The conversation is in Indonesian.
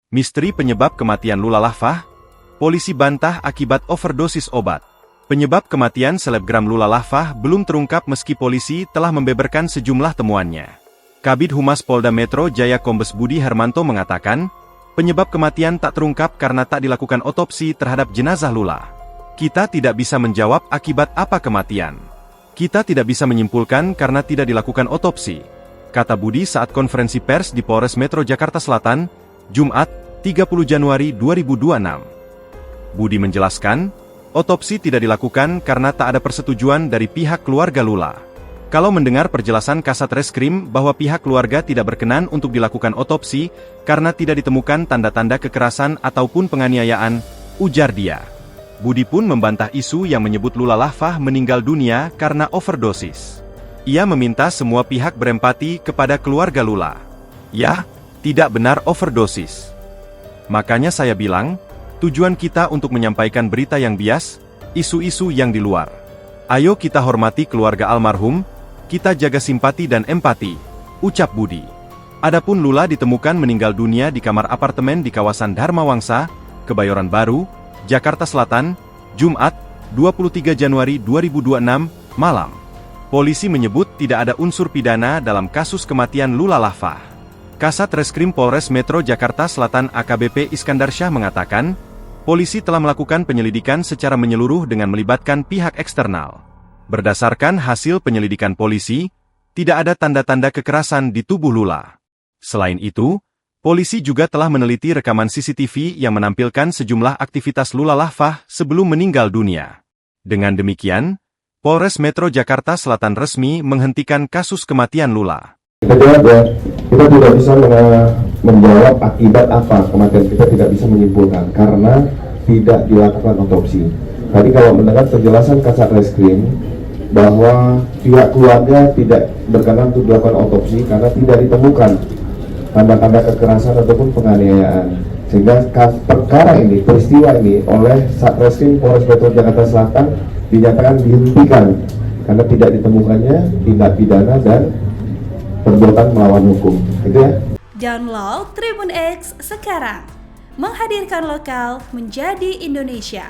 Misteri penyebab kematian Lula Lafah? Polisi bantah akibat overdosis obat. Penyebab kematian selebgram Lula Lafah belum terungkap meski polisi telah membeberkan sejumlah temuannya. Kabid Humas Polda Metro Jaya Kombes Budi Hermanto mengatakan, penyebab kematian tak terungkap karena tak dilakukan otopsi terhadap jenazah Lula. Kita tidak bisa menjawab akibat apa kematian. Kita tidak bisa menyimpulkan karena tidak dilakukan otopsi, kata Budi saat konferensi pers di Polres Metro Jakarta Selatan, Jumat, 30 Januari 2026. Budi menjelaskan, otopsi tidak dilakukan karena tak ada persetujuan dari pihak keluarga Lula. Kalau mendengar perjelasan Kasat Reskrim bahwa pihak keluarga tidak berkenan untuk dilakukan otopsi karena tidak ditemukan tanda-tanda kekerasan ataupun penganiayaan, ujar dia. Budi pun membantah isu yang menyebut Lula Lafah meninggal dunia karena overdosis. Ia meminta semua pihak berempati kepada keluarga Lula. Ya, tidak benar overdosis. Makanya saya bilang, tujuan kita untuk menyampaikan berita yang bias, isu-isu yang di luar. Ayo kita hormati keluarga almarhum, kita jaga simpati dan empati, ucap Budi. Adapun Lula ditemukan meninggal dunia di kamar apartemen di kawasan Dharma Wangsa, Kebayoran Baru, Jakarta Selatan, Jumat, 23 Januari 2026, malam. Polisi menyebut tidak ada unsur pidana dalam kasus kematian Lula Lafah. Kasat Reskrim Polres Metro Jakarta Selatan AKBP Iskandar Syah mengatakan, polisi telah melakukan penyelidikan secara menyeluruh dengan melibatkan pihak eksternal. Berdasarkan hasil penyelidikan polisi, tidak ada tanda-tanda kekerasan di tubuh Lula. Selain itu, polisi juga telah meneliti rekaman CCTV yang menampilkan sejumlah aktivitas Lula Lafah sebelum meninggal dunia. Dengan demikian, Polres Metro Jakarta Selatan resmi menghentikan kasus kematian Lula. Kita tidak bisa menjawab akibat apa kematian, kita tidak bisa menyimpulkan karena tidak dilakukan otopsi. Tadi kalau mendengar penjelasan Kasat Reskrim bahwa pihak keluarga tidak berkenan untuk dilakukan otopsi karena tidak ditemukan tanda-tanda kekerasan ataupun penganiayaan, sehingga perkara ini, peristiwa ini oleh Satreskrim Polres Metro Jakarta Selatan dinyatakan dihentikan karena tidak ditemukannya tindak pidana dan perbuatan melawan hukum, gitu ya. Download Tribun X sekarang, menghadirkan lokal menjadi Indonesia.